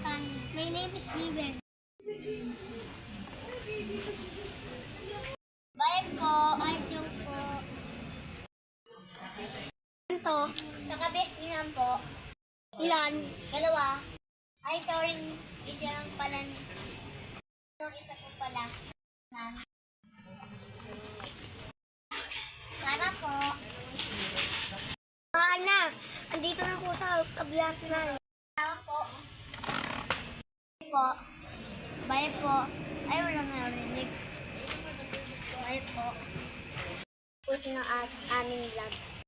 My name is Vivian. Bye po. Bye po. Ito. Sa kabestingan po. Ilan? Dalawa. Ay, sorry. Isa lang pala. Yung isa po pala. Para po. Na. Andito na po sa kabiyasan. Para po. Po. Bye po. Ay, wala nga rinig. Bye po. Pusin ang aming vlog.